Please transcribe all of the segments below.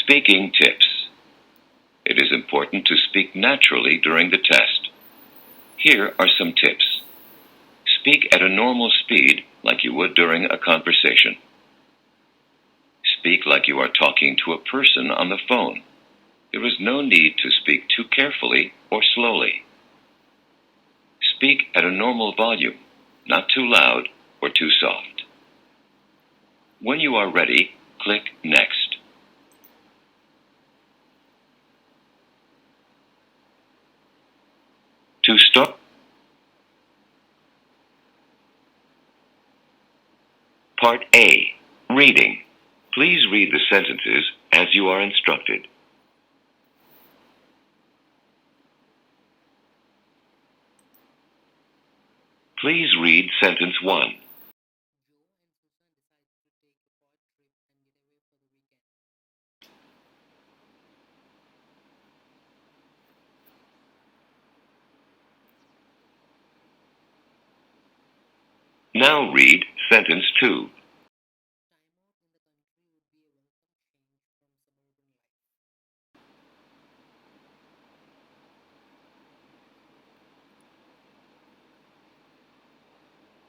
Speaking tips. It is important to speak naturally during the test. Here are some tips. Speak at a normal speed like you would during a conversation. Speak like you are talking to a person on the phone. There is no need to speak too carefully or slowly. Speak at a normal volume, not too loud or too soft. When you are ready, click Next. To start, Part A, Reading. Please read the sentences as you are instructed. Please read sentence 1. Now read sentence 2.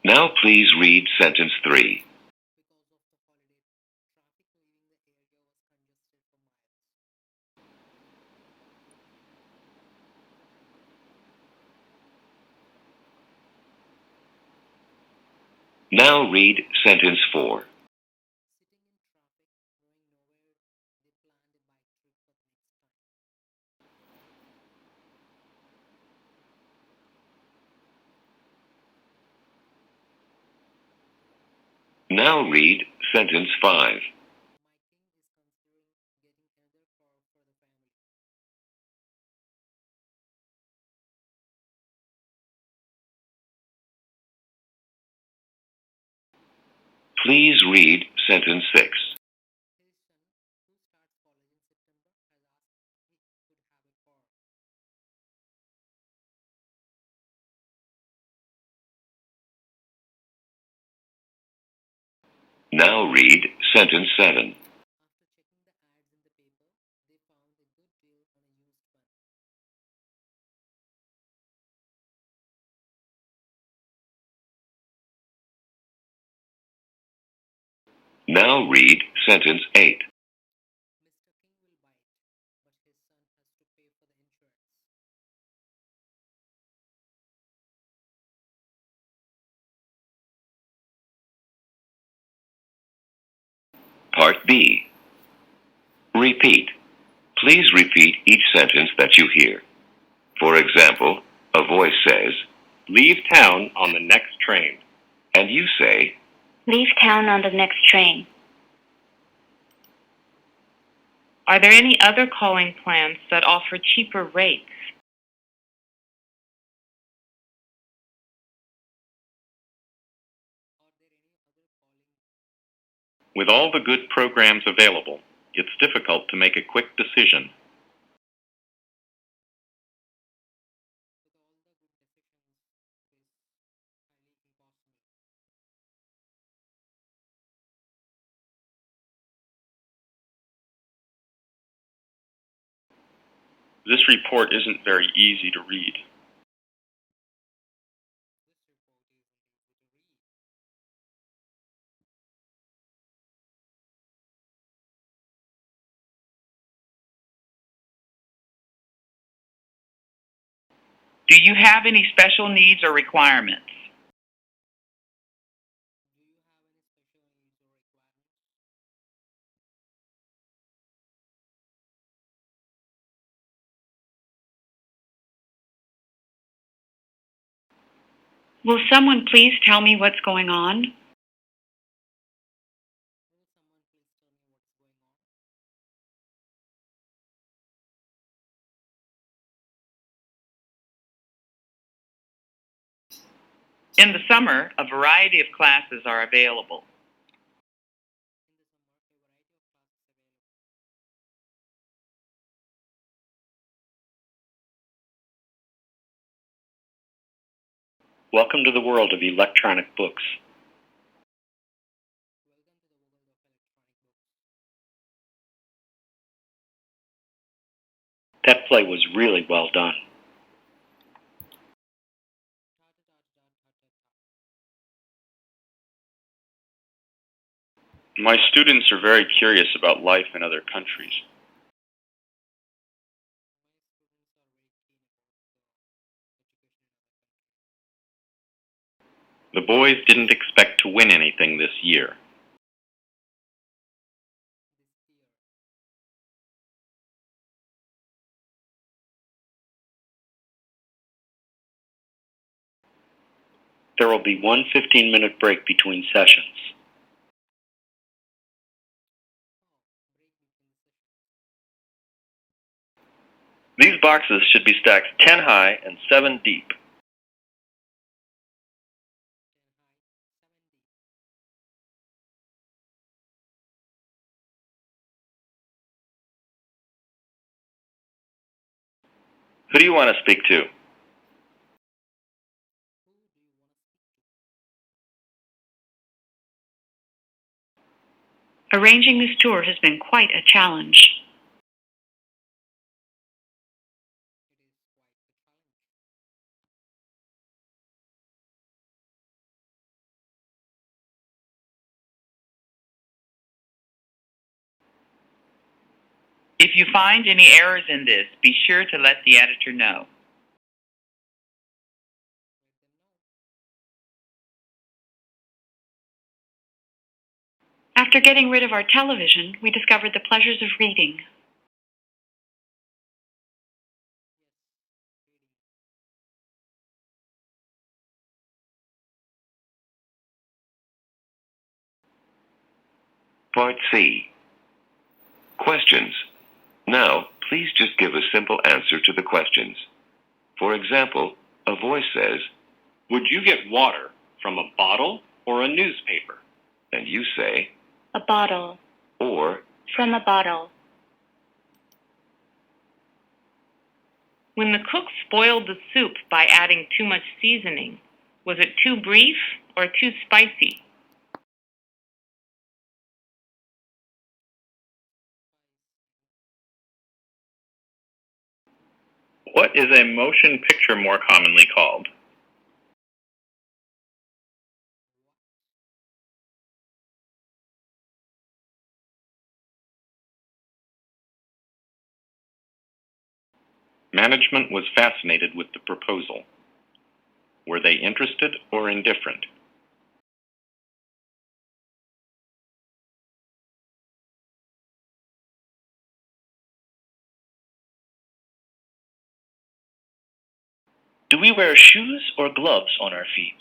Now please read sentence 3. Now read sentence 4. Now read sentence 5. Please read sentence 6. Now read sentence 7. Now read sentence 8. Part B. Repeat. Please repeat each sentence that you hear. For example, a voice says, Leave town on the next train. and you say, Leave town on the next train. Are there any other calling plans that offer cheaper rates? With all the good programs available, it's difficult to make a quick decision. This report isn't very easy to read. Do you have any special needs or requirements? Will someone please tell me what's going on? In the summer, a variety of classes are available. Welcome to the world of electronic books. That play was really well done. My students are very curious about life in other countries. The boys didn't expect to win anything this year. There will be one 15-minute break between sessions. These boxes should be stacked 10 high and 7 deep. Who do you want to speak to? Arranging this tour has been quite a challenge. If you find any errors in this, be sure to let the editor know. After getting rid of our television, we discovered the pleasures of reading. Part C. Questions. Now, please just give a simple answer to the questions. For example, a voice says, Would you get water from a bottle or a newspaper? and you say, A bottle. or, From a bottle. When the cook spoiled the soup by adding too much seasoning, was it too brief or too spicy? What is a motion picture more commonly called? Management was fascinated with the proposal. Were they interested or indifferent? Do we wear shoes or gloves on our feet?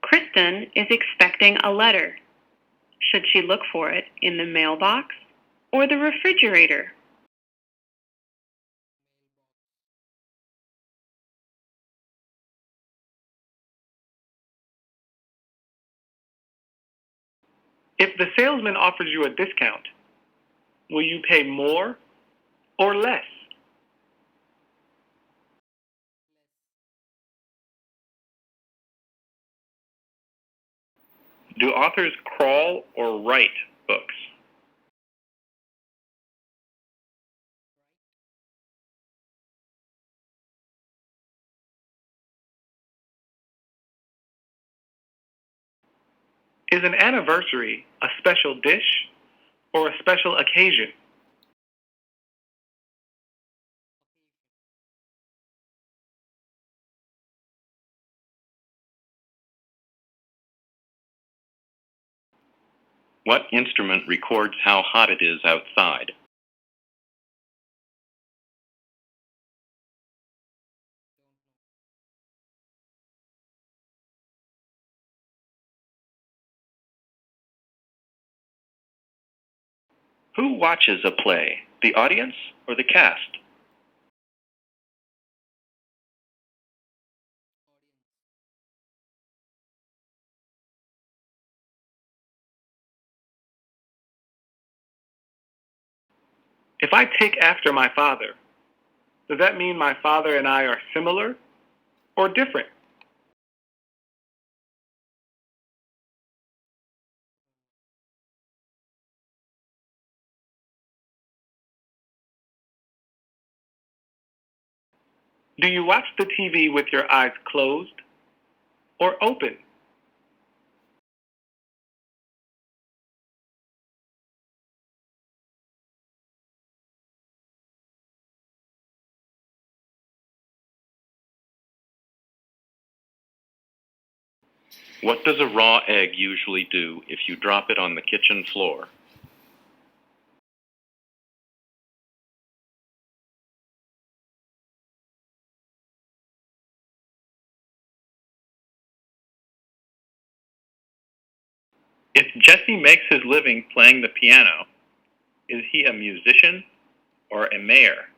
Kristen is expecting a letter. Should she look for it in the mailbox or the refrigerator? If the salesman offers you a discount, will you pay more or less? Do authors crawl or write books? Is an anniversary a special dish or a special occasion? What instrument records how hot it is outside? Who watches a play, the audience or the cast? If I take after my father, does that mean my father and I are similar or different? Do you watch the TV with your eyes closed or open? What does a raw egg usually do if you drop it on the kitchen floor? If Jesse makes his living playing the piano, is he a musician or a mayor?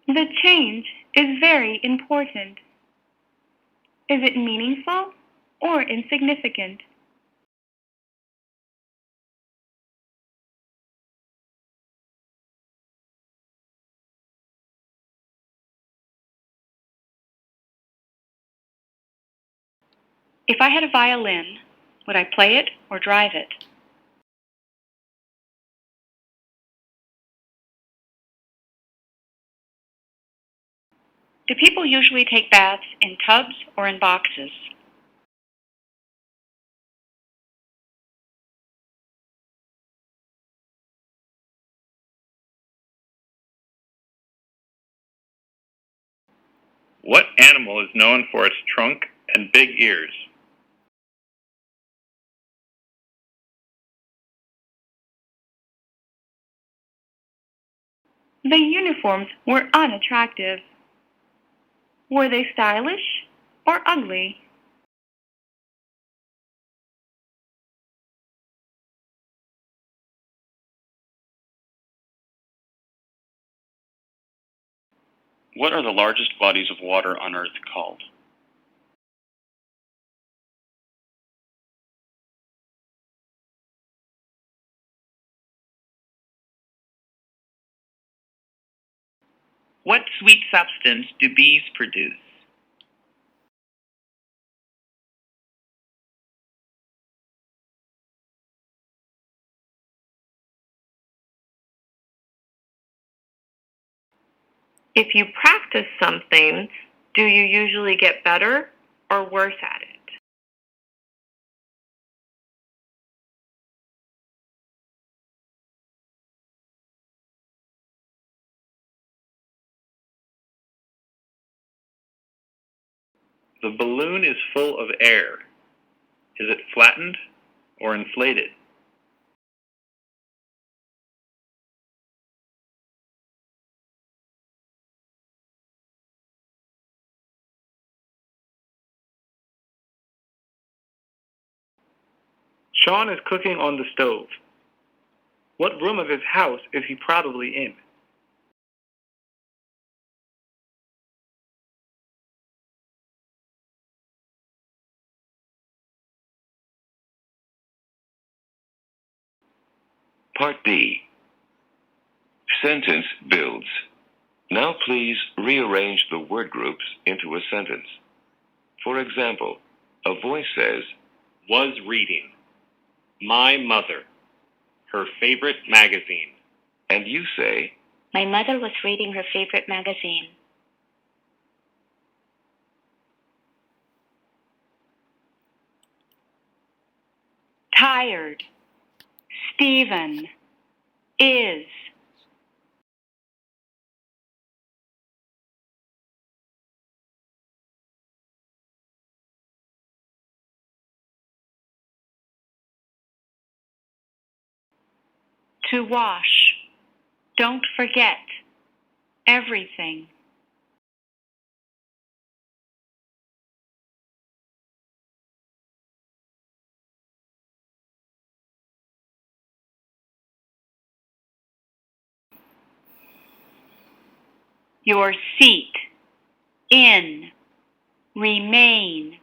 The change is very important. Is it meaningful or insignificant? If I had a violin, would I play it or drive it? Do people usually take baths in tubs or in boxes? What animal is known for its trunk and big ears? The uniforms were unattractive. Were they stylish or ugly? What are the largest bodies of water on Earth called? What sweet substance do bees produce? If you practice something, do you usually get better or worse at it? The balloon is full of air. Is it flattened or inflated? Sean is cooking on the stove. What room of his house is he probably in? Part B. Sentence builds. Now please rearrange the word groups into a sentence. For example, a voice says, Was reading. My mother. Her favorite magazine. and you say, My mother was reading her favorite magazine. Tired. Stephen is. To wash. Don't forget. Everything. Your seat. In. Remain.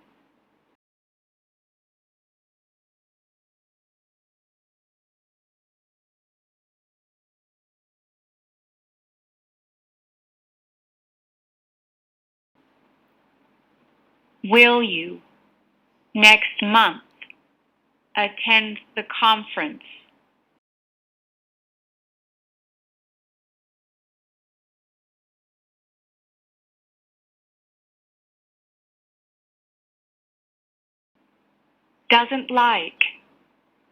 Will you, next month, attend the conference? Doesn't like.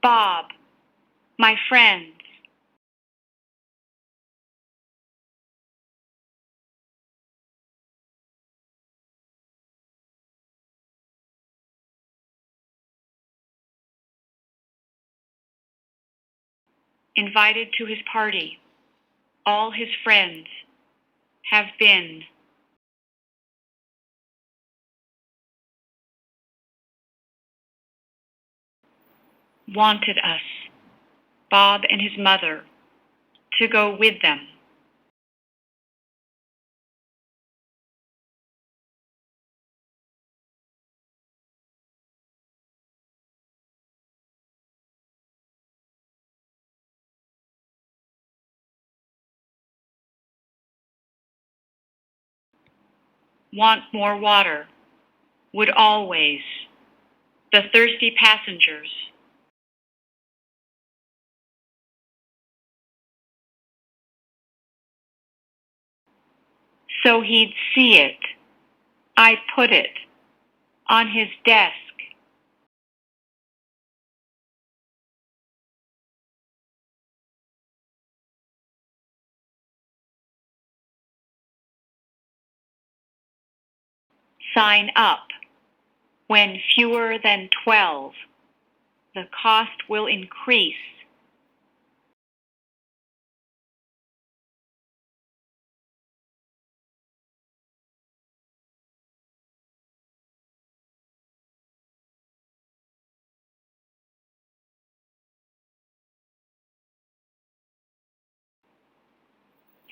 Bob, my friends. Invited to his party. All his friends have been. Wanted us, Bob and his mother, to go with them. Want more water. Would always. The thirsty passengers. So he'd see it. I put it on his desk. Sign up. When fewer than 12, the cost will increase.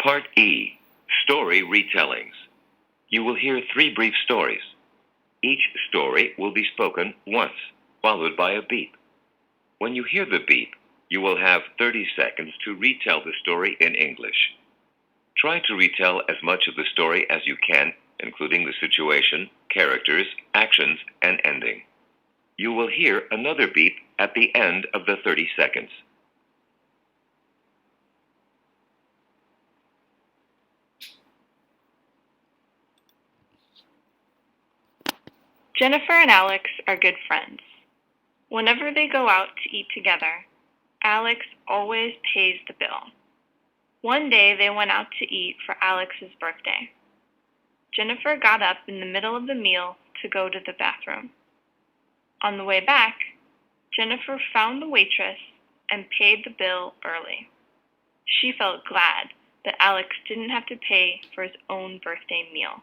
Part E, Story Retellings. You will hear 3 brief stories. Each story will be spoken once, followed by a beep. When you hear the beep, you will have 30 seconds to retell the story in English. Try to retell as much of the story as you can, including the situation, characters, actions, and ending. You will hear another beep at the end of the 30 seconds. Jennifer and Alex are good friends. Whenever they go out to eat together, Alex always pays the bill. One day they went out to eat for Alex's birthday. Jennifer got up in the middle of the meal to go to the bathroom. On the way back, Jennifer found the waitress and paid the bill early. She felt glad that Alex didn't have to pay for his own birthday meal.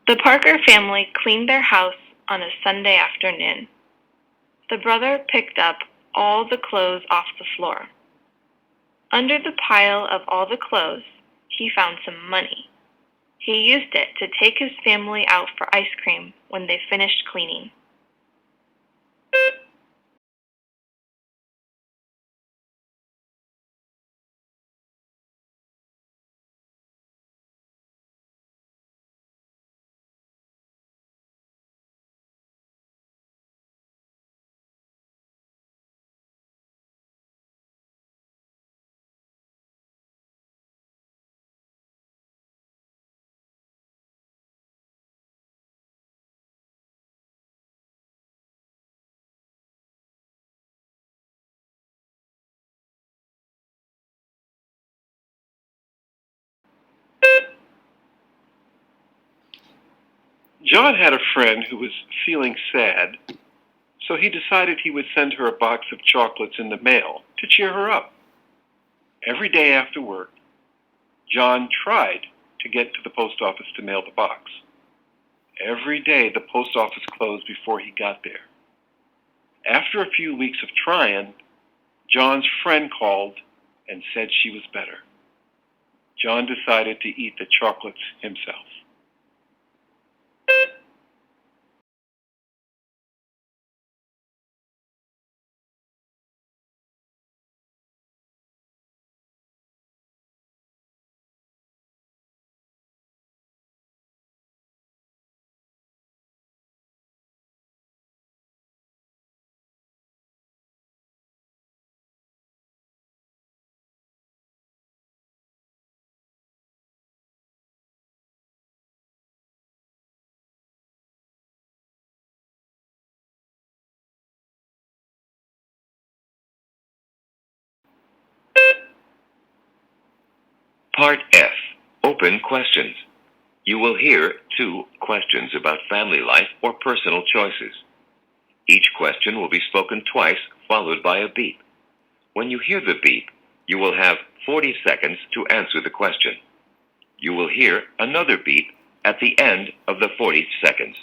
The Parker family cleaned their house on a Sunday afternoon. The brother picked up all the clothes off the floor. Under the pile of all the clothes, he found some money. He used it to take his family out for ice cream when they finished cleaning. John had a friend who was feeling sad, so he decided he would send her a box of chocolates in the mail to cheer her up. Every day after work, John tried to get to the post office to mail the box. Every day the post office closed before he got there. After a few weeks of trying, John's friend called and said she was better. John decided to eat the chocolates himself. Part F, Open Questions. You will hear 2 questions about family life or personal choices. Each question will be spoken twice, followed by a beep. When you hear the beep, you will have 40 seconds to answer the question. You will hear another beep at the end of the 40 seconds.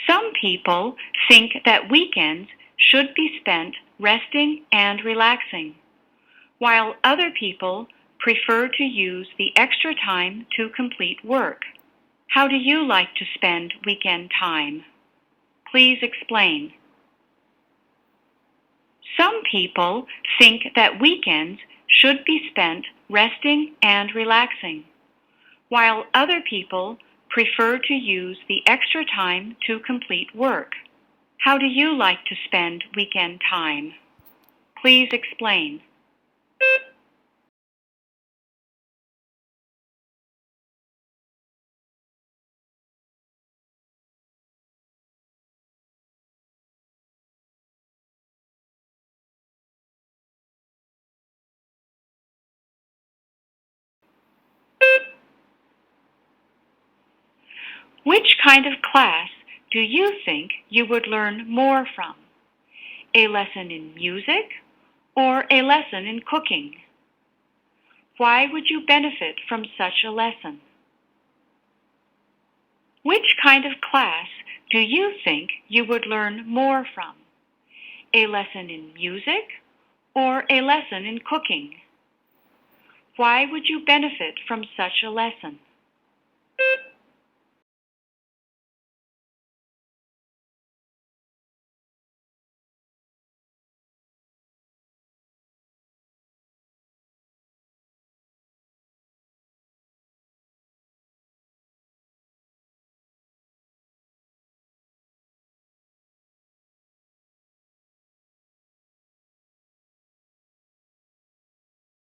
Some people think that weekends should be spent resting and relaxing, while other people prefer to use the extra time to complete work. How do you like to spend weekend time? Please explain. Some people think that weekends should be spent resting and relaxing, while other people prefer to use the extra time to complete work. How do you like to spend weekend time? Please explain. Which kind of class do you think you would learn more from? A lesson in music or a lesson in cooking? Why would you benefit from such a lesson? Which kind of class do you think you would learn more from? A lesson in music or a lesson in cooking? Why would you benefit from such a lesson?